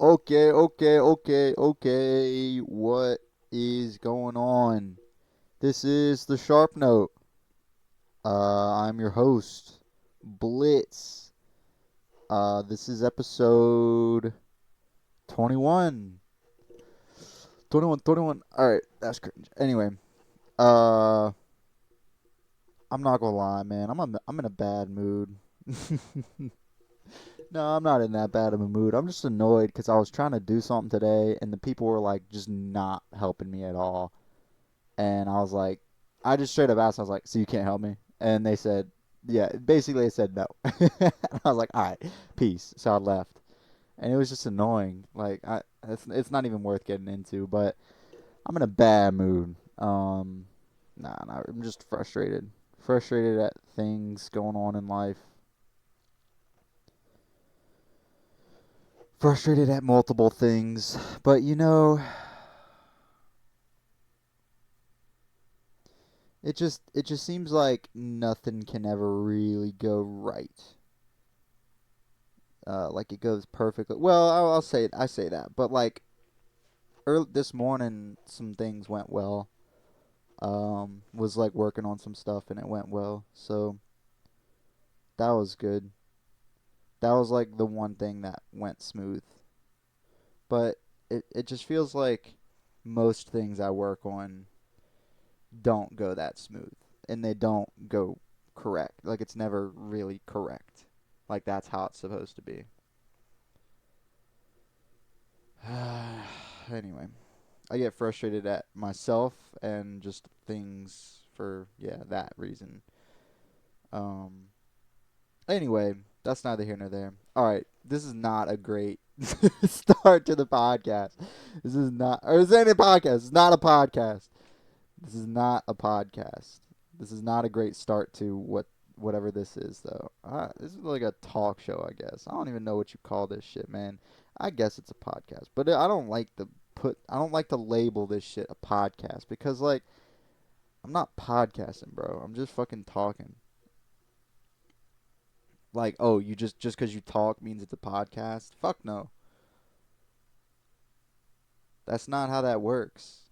Okay. What is going on? This is the Sharp Note. I'm your host, Blitz. This is episode 21. 21. Alright, that's cringe. Anyway, uh, I'm not gonna lie, man. I'm in a bad mood. No, I'm not in that bad of a mood. I'm just annoyed because I was trying to do something today and the people were like just not helping me at all. And I was like, I just straight up asked, I was like, so you can't help me? And they said, yeah, basically they said no. And I was like, all right, peace. So I left. And it was just annoying. It's not even worth getting into, but I'm in a bad mood. I'm just frustrated. Frustrated at things going on in life. Frustrated at multiple things. But it just seems like nothing can ever really go right. Like it goes perfectly. Well, I say that, but like early this morning, some things went well. Was like working on some stuff and it went well, so that was good. That was like the one thing that went smooth. But it just feels like most things I work on don't go that smooth, and they don't go correct. Like it's never really correct. Like that's how it's supposed to be. Anyway, I get frustrated at myself and just things for that reason. Um anyway, that's neither here nor there. All right, this is not a great start to the podcast. This is not or is any podcast. It's not a podcast. This is not a podcast. This is not a great start to whatever this is though. This is like a talk show, I guess. I don't even know what you call this shit, man. I guess it's a podcast, but I don't like to label this shit a podcast because like I'm not podcasting, bro. I'm just fucking talking. Like, oh, you just because you talk means it's a podcast? Fuck no. That's not how that works.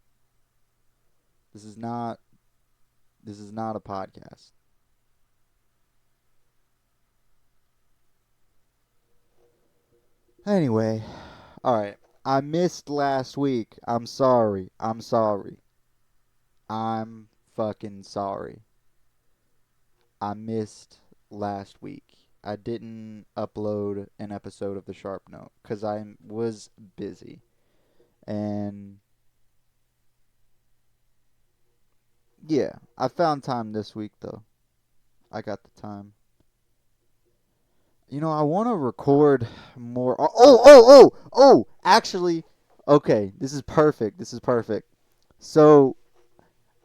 This is not this is not a podcast. Anyway, all right. I missed last week. I'm sorry. I'm sorry. I'm fucking sorry. I missed last week. I didn't upload an episode of the Sharp Note because I was busy. And yeah, I found time this week though. I got the time. I want to record more. Actually, okay, this is perfect. This is perfect. So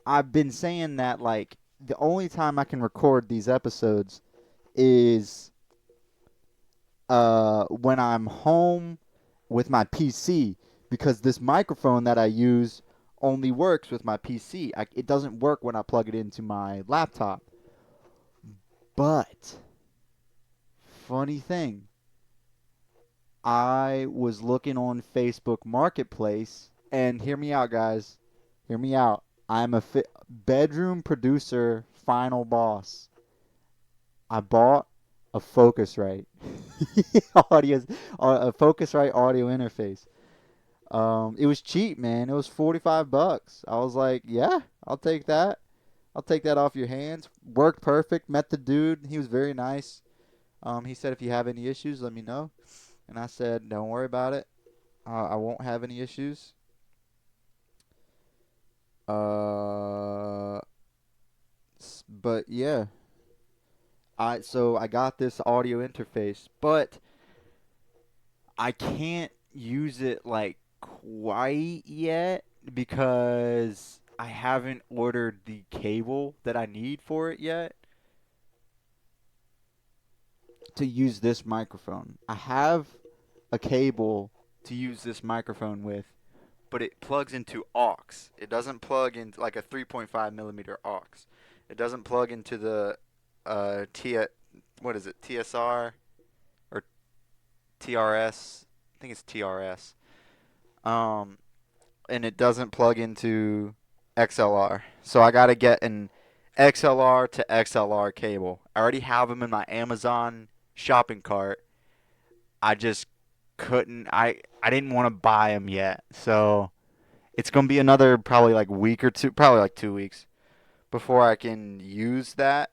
I've been saying that like the only time I can record these episodes is when I'm home with my PC because this microphone that I use only works with my PC. It doesn't work when I plug it into my laptop. But funny thing, I was looking on Facebook Marketplace and hear me out, guys. Hear me out. I'm a bedroom producer final boss. I bought a Focusrite audio, a Focusrite audio interface. It was cheap, man. It was $45. I was like, yeah, I'll take that. I'll take that off your hands. Worked perfect. Met the dude. He was very nice. He said if you have any issues, let me know. And I said, don't worry about it. I won't have any issues. Uh, but yeah, I got this audio interface, but I can't use it like quite yet because I haven't ordered the cable that I need for it yet to use this microphone. I have a cable to use this microphone with, but it plugs into aux. It doesn't plug in like a 3.5 millimeter aux. It doesn't plug into the T what is it, TSR or TRS think it's TRS. Um, and it doesn't plug into XLR. So I got to get an XLR to XLR cable. I already have them in my Amazon shopping cart. I just couldn't. I didn't want to buy them yet. So it's gonna be another probably like week or two, probably like 2 weeks before I can use that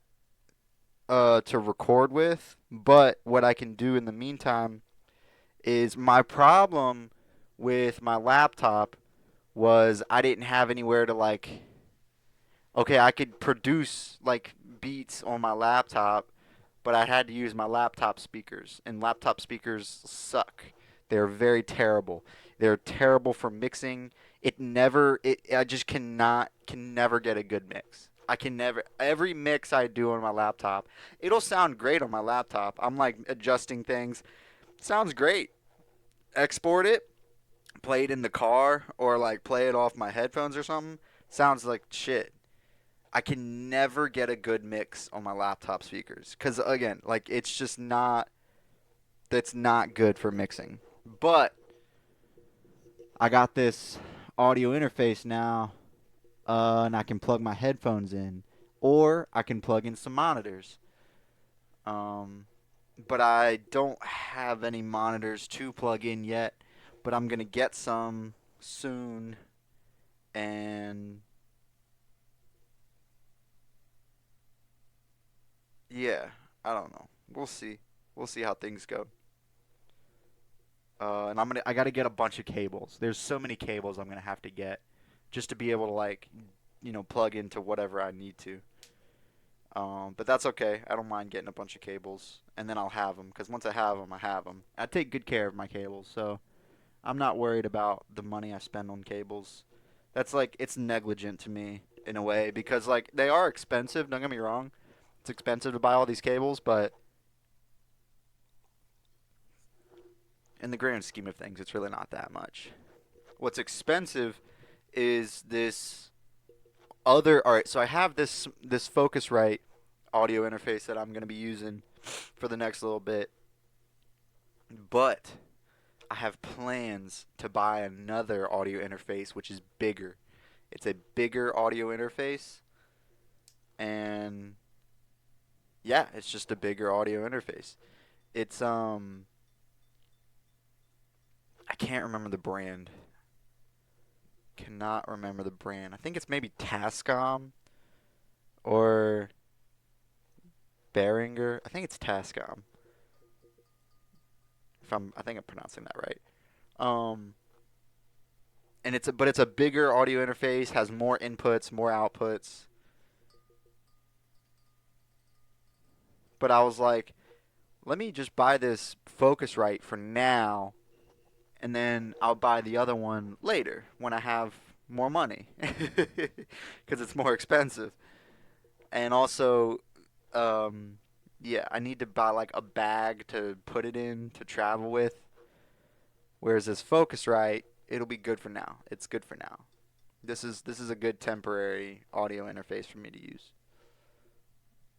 to record with. But what I can do in the meantime is my problem with my laptop was I didn't have anywhere to like. Okay, I could produce like beats on my laptop, but I had to use my laptop speakers, and laptop speakers suck. They're very terrible. They're terrible for mixing. I just can never get a good mix. I can never, every mix I do on my laptop, it'll sound great on my laptop. I'm like adjusting things. Sounds great. Export it, play it in the car, or like play it off my headphones or something. Sounds like shit. I can never get a good mix on my laptop speakers because again, like it's just not that's not good for mixing. But I got this audio interface now, and I can plug my headphones in, or I can plug in some monitors. Um, but I don't have any monitors to plug in yet. But I'm gonna get some soon, and yeah, I don't know. We'll see. We'll see how things go. And I gotta get a bunch of cables. There's so many cables I'm gonna have to get just to be able to like, plug into whatever I need to. But that's okay. I don't mind getting a bunch of cables, and then I'll have them because once I have them, I have them. I take good care of my cables, so I'm not worried about the money I spend on cables. That's like it's negligent to me in a way because like they are expensive. Don't get me wrong. It's expensive to buy all these cables, but in the grand scheme of things, it's really not that much. What's expensive is this other. All right, so I have this Focusrite audio interface that I'm going to be using for the next little bit, but I have plans to buy another audio interface which is bigger. It's a bigger audio interface, and yeah, it's just a bigger audio interface. It's I can't remember the brand. Cannot remember the brand. I think it's maybe Tascam or Behringer. I think it's Tascam. I think I'm pronouncing that right. Um, and it's a bigger audio interface, has more inputs, more outputs. But I was like, let me just buy this Focusrite for now, and then I'll buy the other one later when I have more money, because it's more expensive. And also, um, yeah, I need to buy like a bag to put it in to travel with. Whereas this Focusrite, it'll be good for now. It's good for now. This is a good temporary audio interface for me to use.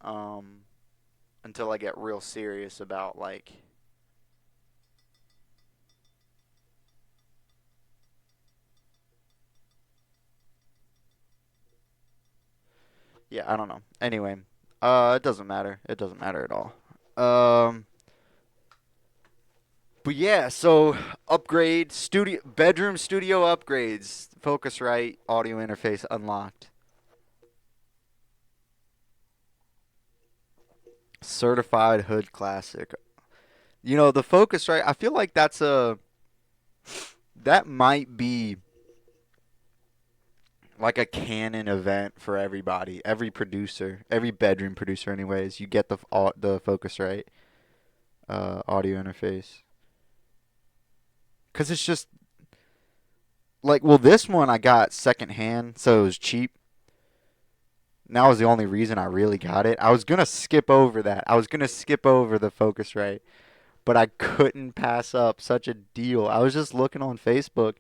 Um, until I get real serious about like, yeah, I don't know. Anyway, it doesn't matter. It doesn't matter at all. Um, but yeah, so upgrade studio bedroom studio upgrades. Focusrite audio interface unlocked. Certified hood classic. The Focusrite. I feel like that might be like a canon event for everybody, every producer, every bedroom producer. Anyways, you get the Focusrite audio interface because it's just like this one I got secondhand, so it was cheap. And that was the only reason I really got it. I was gonna skip over that. I was gonna skip over the Focusrite, but I couldn't pass up such a deal. I was just looking on Facebook,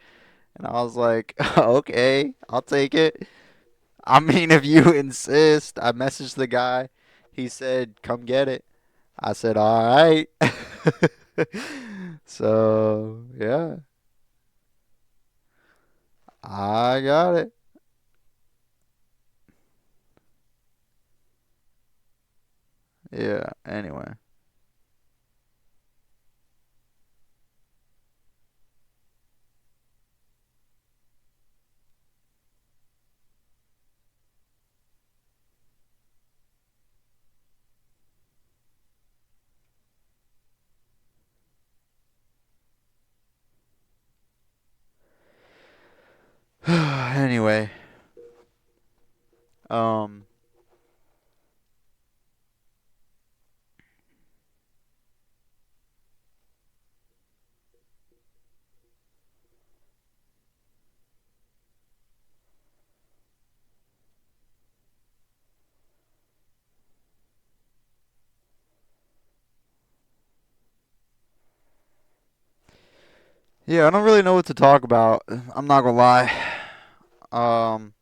and I was like, okay, I'll take it. I mean, if you insist. I messaged the guy. He said, come get it. I said, all right. So, yeah, I got it. Yeah, anyway. Anyway, um, yeah, I don't really know what to talk about. I'm not gonna lie. Um,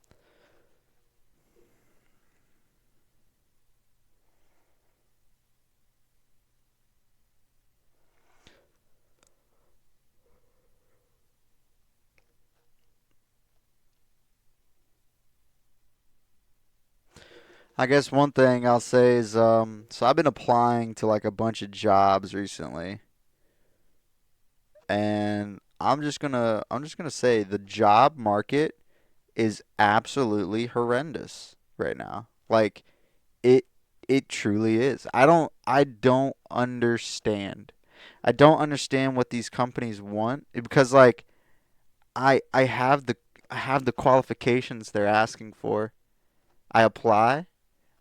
I guess one thing I'll say is, so I've been applying to like a bunch of jobs recently, and I'm just gonna say the job market is absolutely horrendous right now. Like it it truly is. I don't understand. I don't understand what these companies want because like I have the qualifications they're asking for. I apply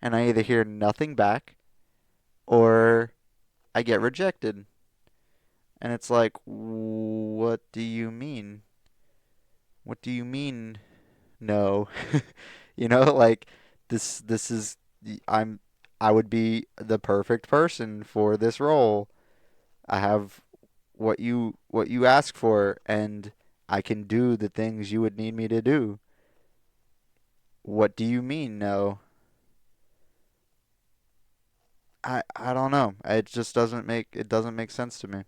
and I either hear nothing back or I get rejected. And it's like, what do you mean? What do you mean no? Like this is I'm I would be the perfect person for this role. I have what you ask for and I can do the things you would need me to do. What do you mean no? I don't know. It doesn't make sense to me.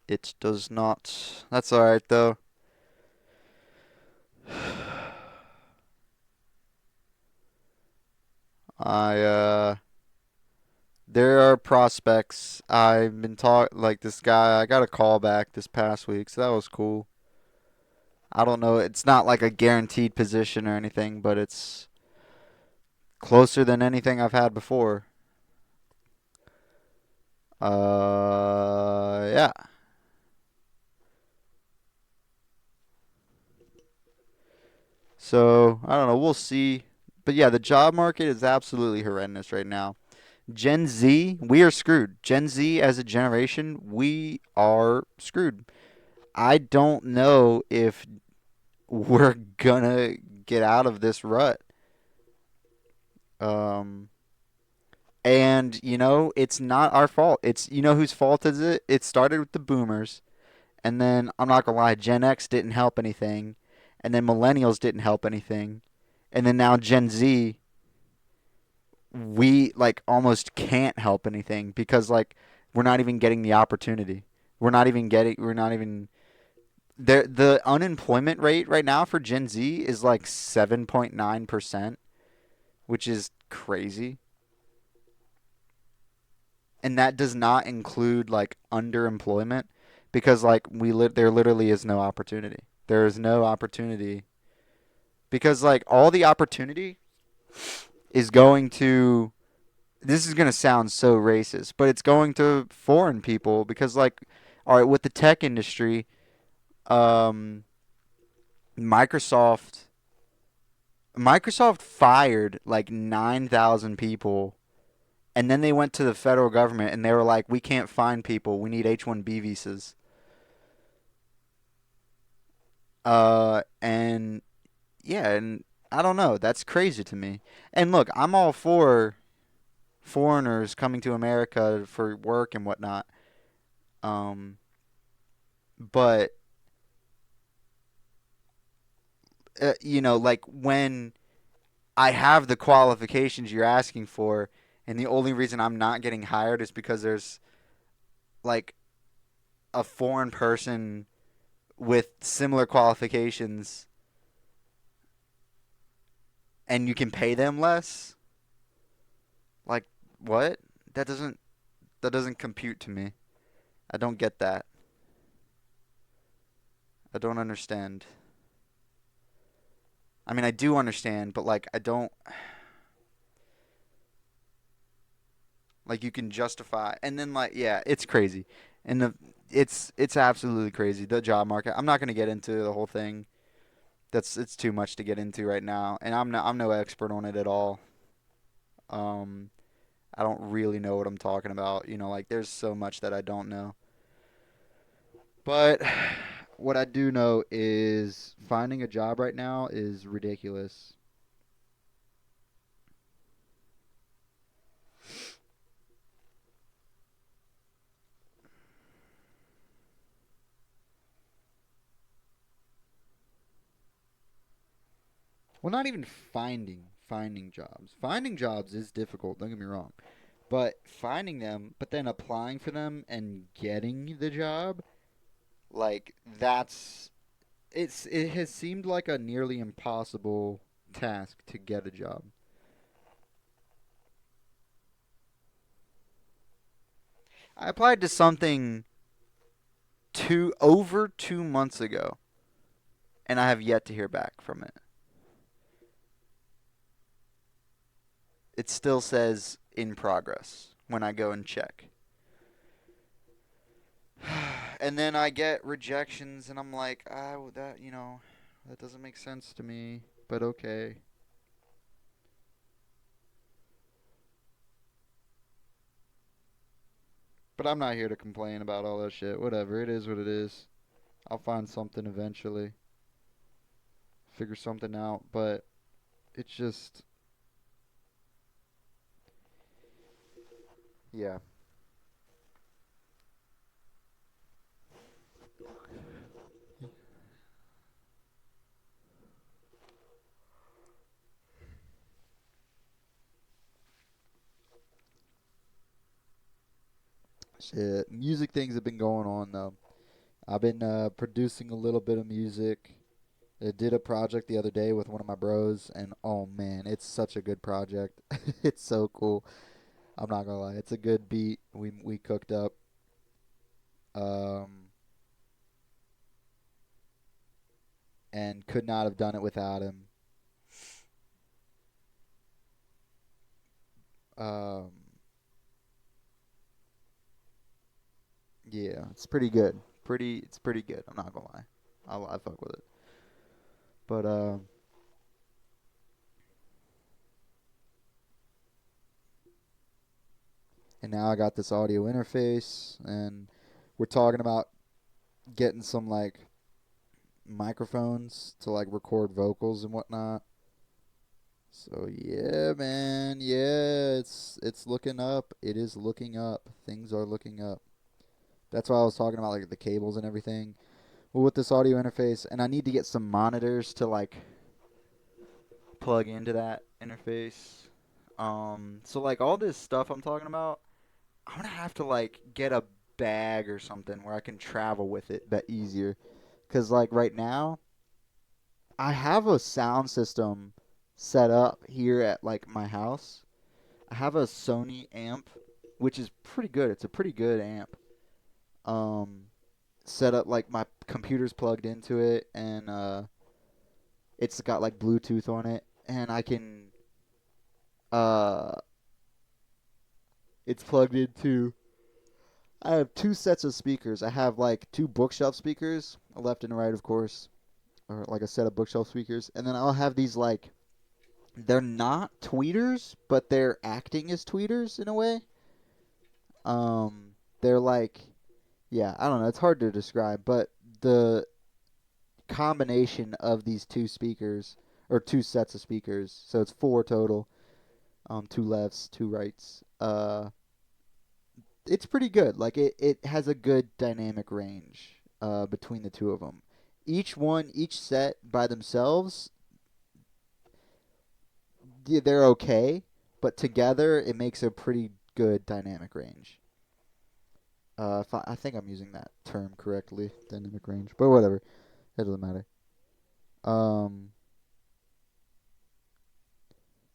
It does not. That's all right though. I There are prospects. I've been like this guy. I got a call back this past week, so that was cool. I don't know. It's not like a guaranteed position or anything, but it's closer than anything I've had before. Yeah. So I don't know. We'll see. But yeah, the job market is absolutely horrendous right now. Gen Z, we are screwed. Gen Z as a generation, we are screwed. I don't know if we're gonna get out of this rut. Um, and it's not our fault. It's whose fault is it? It started with the boomers, and then I'm not gonna lie, Gen X didn't help anything, and then millennials didn't help anything, and then now Gen Z, we like almost can't help anything because like we're not even getting the opportunity. We're not even there. The unemployment rate right now for Gen Z is like 7.9%, which is crazy. And that does not include like underemployment because like there literally is no opportunity. There is no opportunity because like all the opportunity is going to this is going to sound so racist, but it's going to foreign people because like all right, with the tech industry, um Microsoft Microsoft fired like 9,000 people and then they went to the federal government and they were like, "We can't find people. We need H-1B visas." And yeah, and I don't know. That's crazy to me. And look, I'm all for foreigners coming to America for work and whatnot. Um, but like when I have the qualifications you're asking for, And the only reason I'm not getting hired is because there's like a foreign person with similar qualifications and you can pay them less. Like what? That doesn't that doesn't compute to me. I don't get that. I don't understand. I mean, I do understand, but like I don't like you can justify and then like yeah, it's crazy. And it's absolutely crazy the job market. I'm not going to get into the whole thing. It's too much to get into right now, and I'm no expert on it at all. Um I don't really know what I'm talking about. Like there's so much that I don't know. But what I do know is finding a job right now is ridiculous. Well, not even finding jobs. Finding jobs is difficult, don't get me wrong. But finding them, but then applying for them and getting the job, like it has seemed like a nearly impossible task to get a job. I applied to something over 2 months ago, and I have yet to hear back from it. It still says in progress when I go and check. And then I get rejections, and I'm like, that doesn't make sense to me, but okay. But I'm not here to complain about all that shit. Whatever, it is what it is. I'll find something eventually, figure something out, but it's just, yeah. Shit. Music things have been going on, though. I've been producing a little bit of music. I did a project the other day with one of my bros, and oh man, it's such a good project. It's so cool. I'm not gonna lie, it's a good beat. We cooked up, um, and could not have done it without him. Um, yeah, it's pretty good. It's pretty good. I'm not gonna lie. I fuck with it. But and now I got this audio interface, and we're talking about getting some like microphones to like record vocals and whatnot. So yeah, man, yeah, it's looking up. It is looking up. Things are looking up. That's why I was talking about like the cables and everything. Well, with this audio interface, and I need to get some monitors to like plug into that interface. So like all this stuff I'm talking about, I'm gonna have to like get a bag or something where I can travel with it that easier. Cause like right now, I have a sound system set up here at like my house. I have a Sony amp, which is pretty good. It's a pretty good amp. Um, Set up like my computer's plugged into it, and it's got like Bluetooth on it, and I can uh, it's plugged into. I have two sets of speakers. I have like two bookshelf speakers, a left and a right, of course, or like a set of bookshelf speakers, and then I'll have these like they're not tweeters, but they're acting as tweeters in a way. They're like, yeah, I don't know. It's hard to describe, but the combination of these two speakers or two sets of speakers, so it's four total. Two lefts, two rights. It's pretty good. Like it has a good dynamic range between the two of them. Each set by themselves, yeah, they're okay, but together it makes a pretty good dynamic range. If I think I'm using that term correctly, dynamic range, but whatever, it doesn't matter. Um,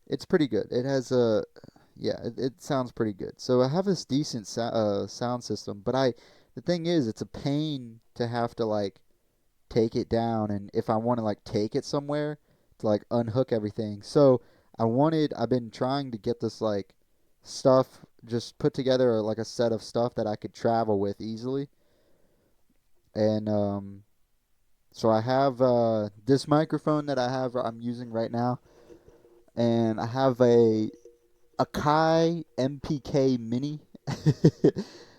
it's pretty good. It has a yeah, it sounds pretty good. So I have this decent sound system, but the thing is, it's a pain to have to like take it down, and if I want to like take it somewhere to like unhook everything. So I've been trying to get this like stuff just put together, like a set of stuff that I could travel with easily. And so I have this microphone that I'm using right now, and I have a Kai MPK Mini.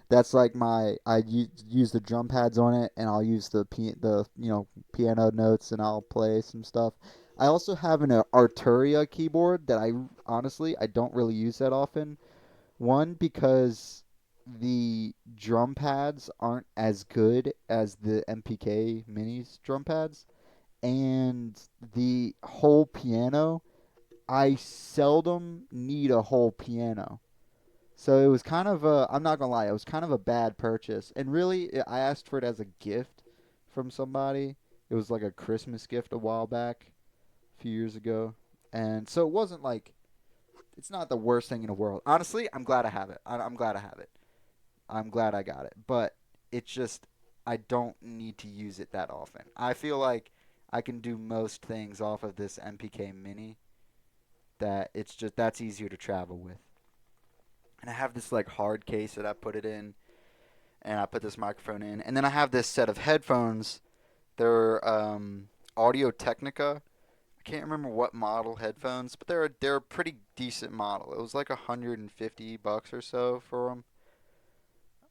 That's like use the drum pads on it, and I'll use the piano notes, and I'll play some stuff. I also have an Arturia keyboard that I don't really use that often. One, because the drum pads aren't as good as the MPK Mini's drum pads, and the whole piano, I seldom need a whole piano. So it was kind of I'm not gonna lie, it was kind of a bad purchase. And really, I asked for it as a gift from somebody. It was like a Christmas gift a while back, a few years ago. And so it wasn't like, it's not the worst thing in the world. Honestly, I'm glad I have it. I'm glad I have it. I'm glad I got it. But it's just, I don't need to use it that often. I feel like I can do most things off of this MPK Mini, that it's just, that's easier to travel with. And I have this like hard case that I put it in, and I put this microphone in, and then I have this set of headphones. They're Audio Technica. I can't remember what model headphones, but they're a pretty decent model. It was like $150 or so for them,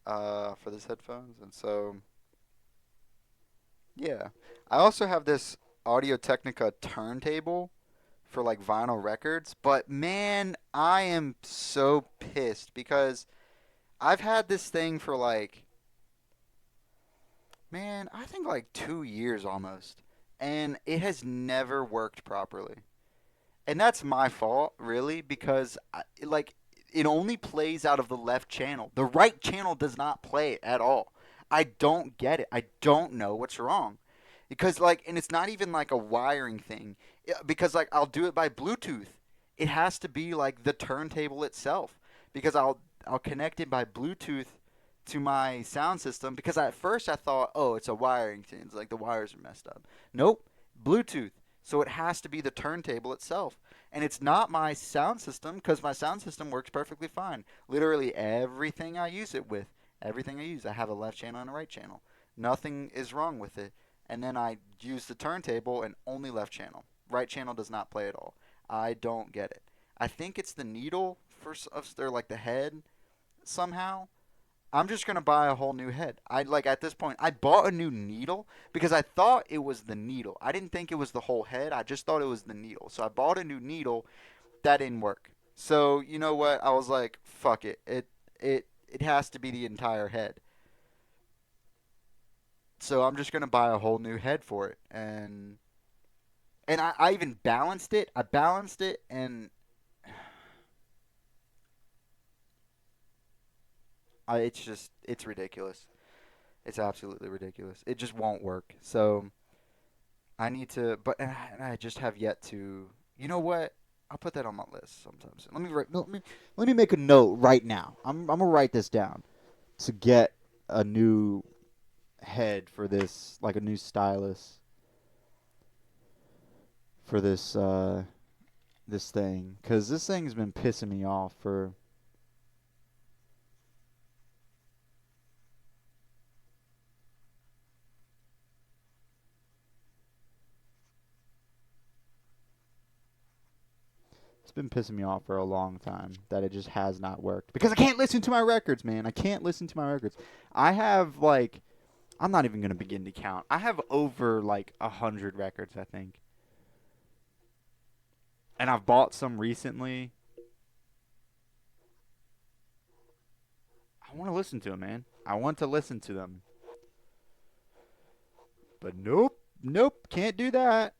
for these headphones, and so yeah. I also have this Audio Technica turntable for like vinyl records, but man, I am so pissed because I've had this thing for like, man, I think like 2 years almost, and it has never worked properly. And that's my fault, really, because like it only plays out of the left channel. The right channel does not play at all. I don't get it. I don't know what's wrong. Because like, and it's not even like a wiring thing. Because like I'll do it by Bluetooth. It has to be like the turntable itself, because I'll connect it by Bluetooth to my sound system, because at first I thought, oh, it's a wiring thing. It's like the wires are messed up. Nope, Bluetooth. So it has to be the turntable itself. And it's not my sound system, because my sound system works perfectly fine. Literally everything I use it with, everything I use, I have a left channel and a right channel. Nothing is wrong with it. And then I use the turntable and only left channel. Right channel does not play at all. I don't get it. I think it's the needle or like the head somehow. I'm just gonna buy a whole new head. I like at this point I bought a new needle because I thought it was the needle. I didn't think it was the whole head. I just thought it was the needle. So I bought a new needle. That didn't work. So you know what? I was like, fuck it. It has to be the entire head. So I'm just gonna buy a whole new head for it. And I even balanced it. I balanced it, and it's ridiculous. It's absolutely ridiculous. It just won't work. So I need to, but and I just have yet to. You know what? I'll put that on my list sometimes. Let me write. No, let me make a note right now. I'm gonna write this down to get a new head for this, like a new stylus for this thing, because this thing's been pissing me off for. It's been pissing me off for a long time that it just has not worked, because I can't listen to my records, man. I can't listen to my records. I have like, I'm not even gonna begin to count. I have over like 100 records, I think, and I've bought some recently. I want to listen to them, man. I want to listen to them, but nope, nope, can't do that,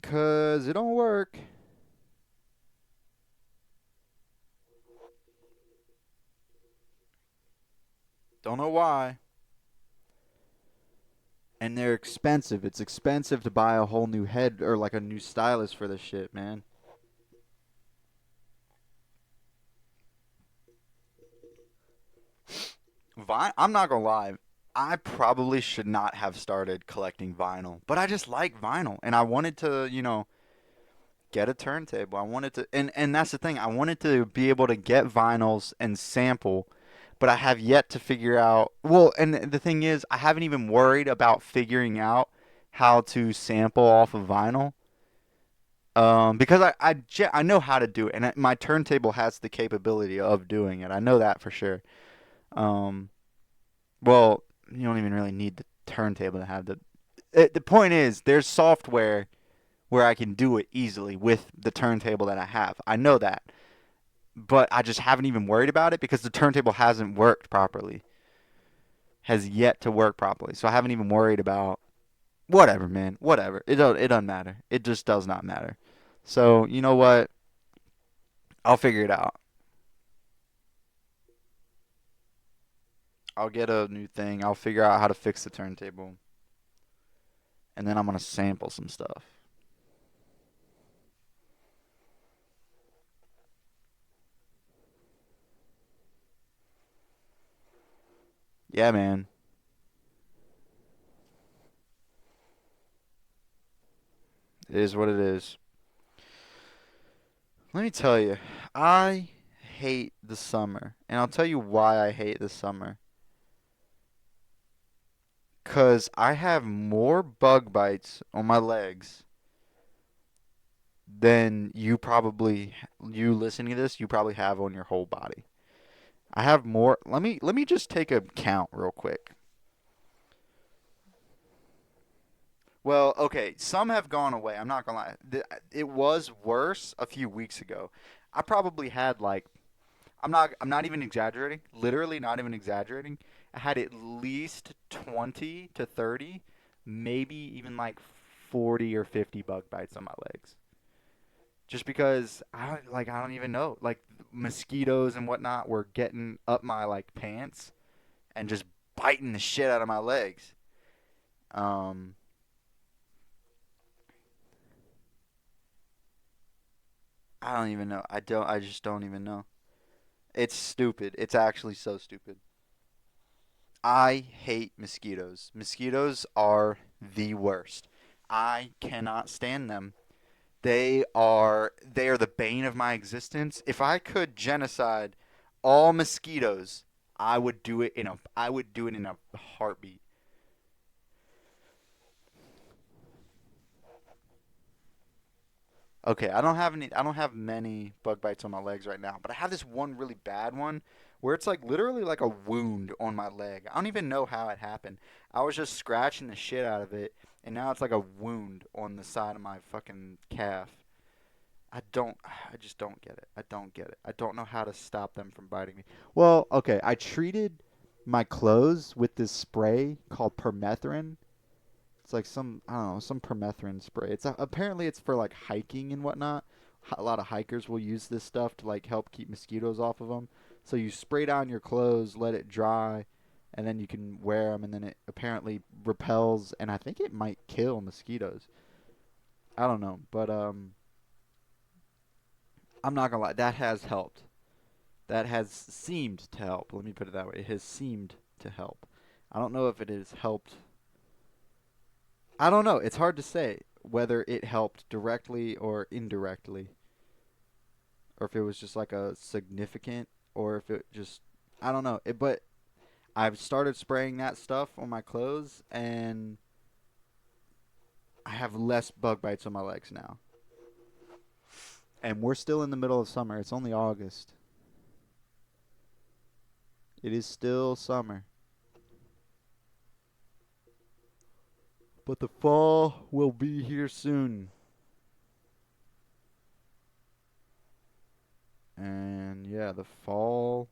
cause it don't work. Don't know why. And they're expensive. It's expensive to buy a whole new head or like a new stylus for this shit, man. I'm not gonna lie. I probably should not have started collecting vinyl, but I just like vinyl, and I wanted to, get a turntable. I wanted to, and that's the thing. I wanted to be able to get vinyls and sample, but I have yet to figure out. Well, and the thing is, I haven't even worried about figuring out how to sample off of vinyl. Because I know how to do it, and my turntable has the capability of doing it. I know that for sure. Um, well, you don't even really need the turntable to have the point is, there's software where I can do it easily with the turntable that I have. I know that, but I just haven't even worried about it because the turntable hasn't worked properly. Has yet to work properly. So I haven't even worried about whatever, man. Whatever. It doesn't matter. It just does not matter. So, you know what? I'll figure it out. I'll get a new thing. I'll figure out how to fix the turntable. And then I'm going to sample some stuff. Yeah, man. It is what it is. Let me tell you, I hate the summer. And I'll tell you why I hate the summer. Because I have more bug bites on my legs than you listening to this, you probably have on your whole body. I have more. Let me just take a count real quick. Well, okay, some have gone away. I'm not gonna lie. It was worse a few weeks ago. I probably had like I'm not even exaggerating. Literally not even exaggerating. I had at least 20 to 30, maybe even like 40 or 50 bug bites on my legs. Just because I don't even know. Like mosquitoes and whatnot were getting up my like pants and just biting the shit out of my legs. Um I don't even know. I just don't even know. It's stupid. It's actually so stupid. I hate mosquitoes. Mosquitoes are the worst. I cannot stand them. They are the bane of my existence. If I could genocide all mosquitoes, I would do it in a heartbeat. Okay, I don't have many bug bites on my legs right now, but I have this one really bad one where it's like literally like a wound on my leg. I don't even know how it happened. I was just scratching the shit out of it, and now it's like a wound on the side of my fucking calf. I just don't get it. I don't get it. I don't know how to stop them from biting me. Well, okay, I treated my clothes with this spray called permethrin. It's like some I don't know some permethrin spray. Apparently it's for like hiking and whatnot. A lot of hikers will use this stuff to like help keep mosquitoes off of them. So you spray down your clothes, let it dry, and then you can wear them. And then it apparently repels, and I think it might kill mosquitoes. I don't know, but I'm not gonna lie, that has helped. That has seemed to help. Let me put it that way. It has seemed to help. I don't know if it has helped. I don't know. It's hard to say whether it helped directly or indirectly, or if it was just like a significant, or if it just I don't know. But I've started spraying that stuff on my clothes, and I have less bug bites on my legs now. And we're still in the middle of summer. It's only August. It is still summer. But the fall will be here soon. And yeah, the fall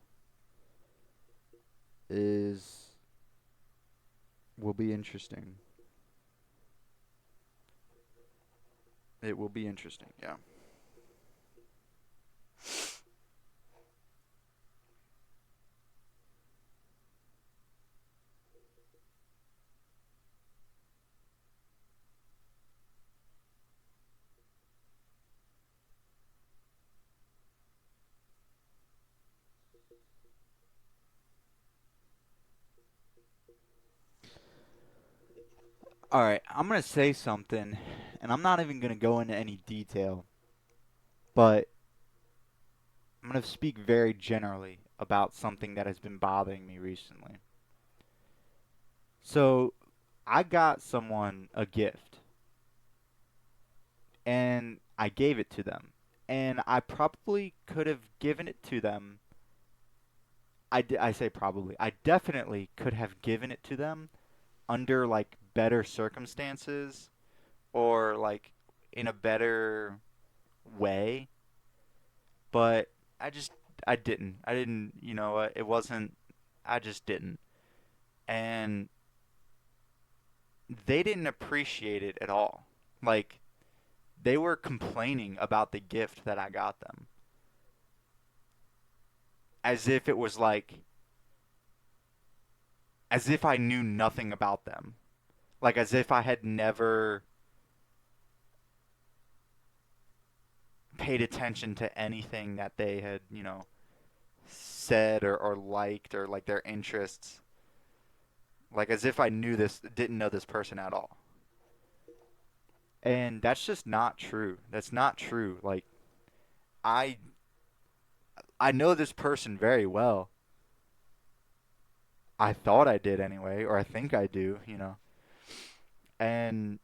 is will be interesting. It will be interesting. Yeah. All right, I'm going to say something, and I'm not even going to go into any detail, but I'm going to speak very generally about something that has been bothering me recently. So, I got someone a gift, and I gave it to them. And I probably could have given it to them. I say probably. I definitely could have given it to them under like better circumstances or like in a better way, but I just I didn't. I didn't, it wasn't I just didn't. And they didn't appreciate it at all. Like they were complaining about the gift that I got them as if it was like as if I knew nothing about them. Like as if I had never paid attention to anything that they had, said or liked or like their interests. Like as if I didn't know this person at all. And that's just not true. That's not true. Like I I know this person very well. I thought I did anyway, or I think I do. And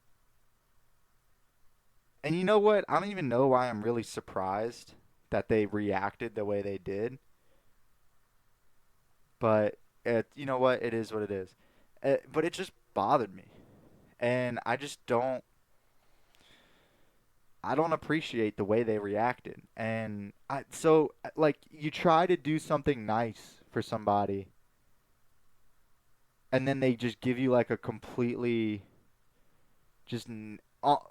and you know what? I don't even know why I'm really surprised that they reacted the way they did. But you know what? It is what it is. But it just bothered me, and I don't appreciate the way they reacted. And like you try to do something nice for somebody, and then they just give you like a completely just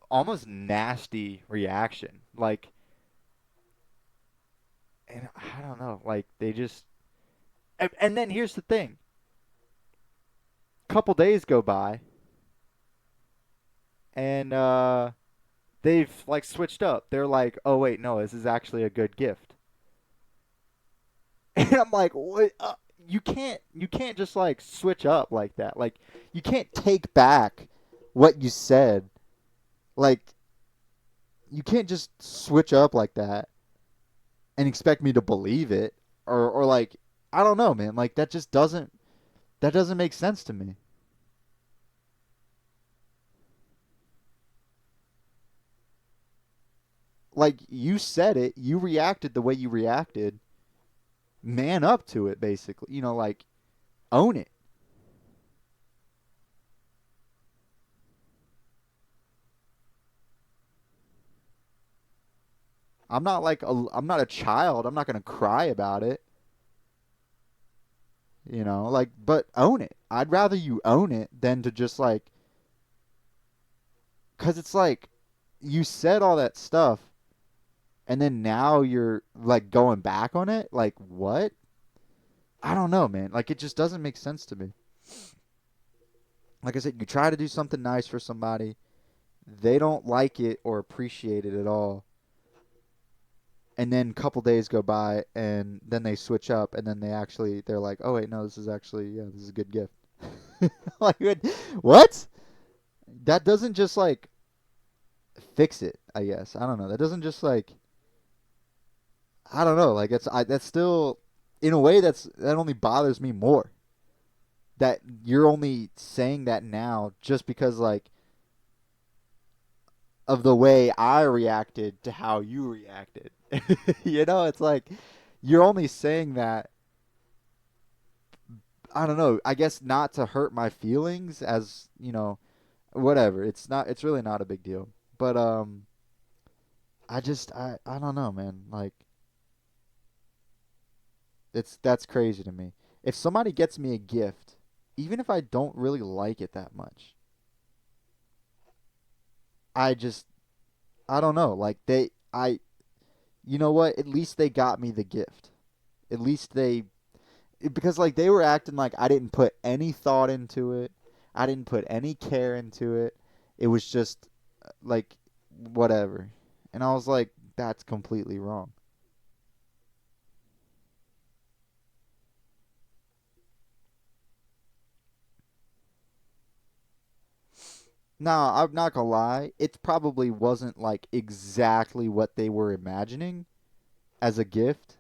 almost nasty reaction. Like, and I don't know, like they just and then here's the thing. Couple days go by, and they've like switched up. They're like, "Oh wait, no, this is actually a good gift." And I'm like, "What? You can't just like switch up like that. Like, you can't take back what you said. Like, you can't just switch up like that and expect me to believe it, or like, I don't know, man. Like that doesn't make sense to me. Like, you said it, you reacted the way you reacted. Man up to it, basically. Like, own it. I'm not a child. I'm not gonna cry about it. Like, but own it. I'd rather you own it than to just like, cause it's like, you said all that stuff, and then now you're like going back on it. Like, what? I don't know, man. Like, it just doesn't make sense to me. Like I said, you try to do something nice for somebody, they don't like it or appreciate it at all, and then a couple days go by, and then they switch up, and then they're like, oh wait, no, this is actually, yeah, this is a good gift. Like, what? That doesn't just like fix it. I guess I don't know. That doesn't just like, I don't know. Like, that's still, in a way, that only bothers me more. That you're only saying that now just because like of the way I reacted to how you reacted. It's like you're only saying that, I don't know, I guess not to hurt my feelings, as, whatever. It's really not a big deal. But I don't know, man. Like, that's crazy to me. If somebody gets me a gift, even if I don't really like it that much, I just I don't know. Like, you know what? At least they got me the gift. At least because like they were acting like I didn't put any thought into it. I didn't put any care into it. It was just like whatever. And I was like, that's completely wrong. No, I'm not gonna lie. It probably wasn't like exactly what they were imagining as a gift.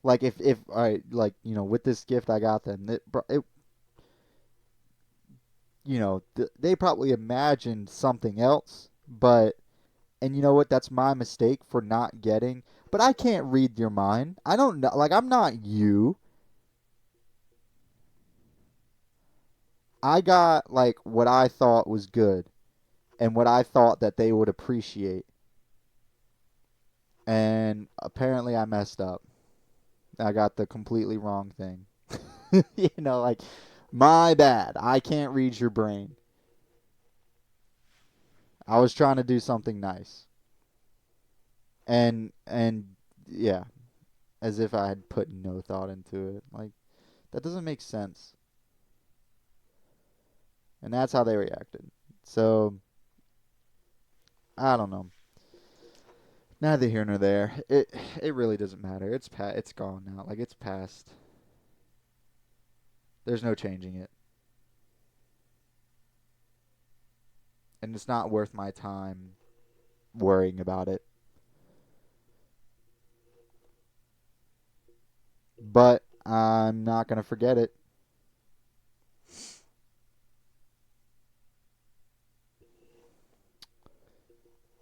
Like if I like with this gift I got them, it they probably imagined something else. But and you know what? That's my mistake for not getting. But I can't read your mind. I don't know. Like I'm not you. I got like what I thought was good and what I thought that they would appreciate. And apparently I messed up. I got the completely wrong thing. Like my bad. I can't read your brain. I was trying to do something nice. And yeah, as if I had put no thought into it. Like that doesn't make sense. And that's how they reacted. So, I don't know. Neither here nor there. It really doesn't matter. It's gone now. Like it's past. There's no changing it. And it's not worth my time worrying about it. But I'm not going to forget it.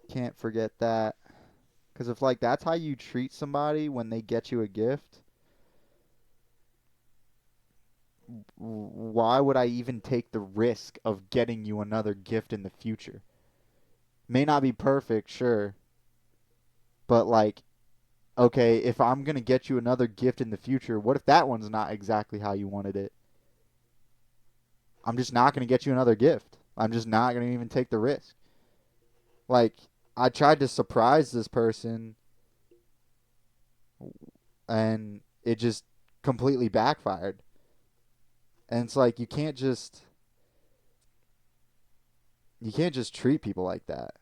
Can't forget that. Cuz if like that's how you treat somebody when they get you a gift, why would I even take the risk of getting you another gift in the future? May not be perfect, sure, but like okay, if I'm going to get you another gift in the future, what if that one's not exactly how you wanted it? I'm just not going to get you another gift. I'm just not going to even take the risk. Like, I tried to surprise this person and it just completely backfired. And it's like you can't just treat people like that.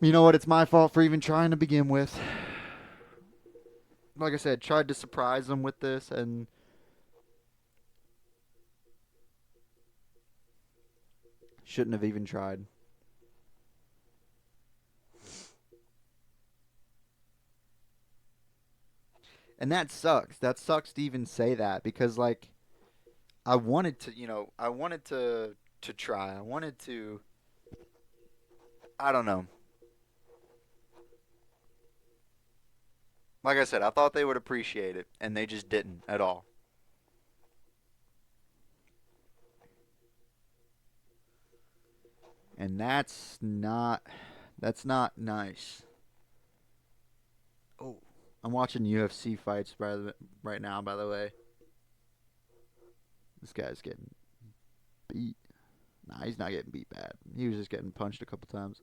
You know what? It's my fault for even trying to begin with. Like I said, tried to surprise them with this and shouldn't have even tried. And that sucks. That sucks to even say that because like I wanted to, I wanted to try. I wanted to. I don't know. Like I said, I thought they would appreciate it, and they just didn't at all. And that's not nice. Oh, I'm watching UFC fights right now. By the way, this guy's getting beat. Nah, he's not getting beat bad. He was just getting punched a couple times,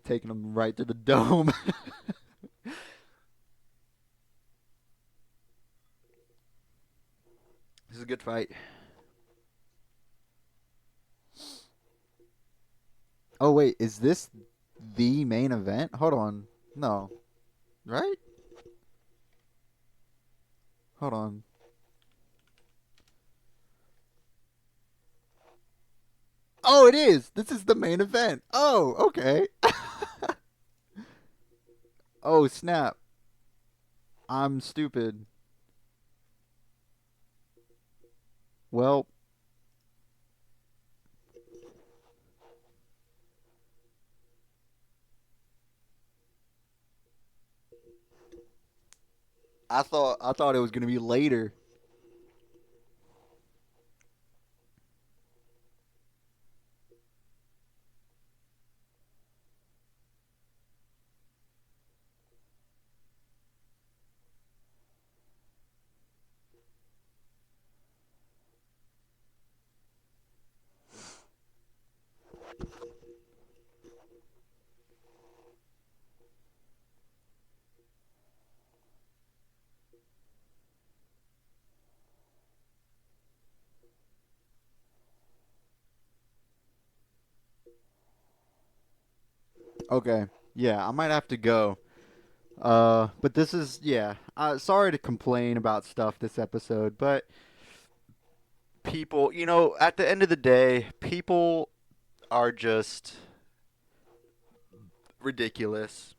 taking him right to the dome. This is a good fight. Oh wait, is this the main event? Hold on. No, right? Hold on. Oh, it is. This is the main event. Oh, okay. Oh, snap. I'm stupid. Well, I thought it was gonna be later. Okay. Yeah, I might have to go. But this is yeah. Sorry to complain about stuff this episode, but people, at the end of the day, people are just ridiculous.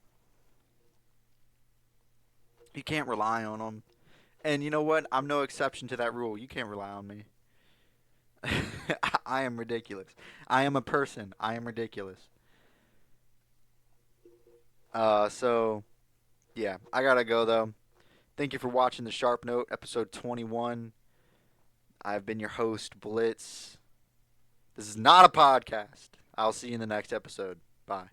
You can't rely on them. And you know what? I'm no exception to that rule. You can't rely on me. I am ridiculous. I am a person. I am ridiculous. So yeah, I gotta go though. Thank you for watching the Sharp Note episode 21. I've been your host, Blitz. This is not a podcast. I'll see you in the next episode. Bye.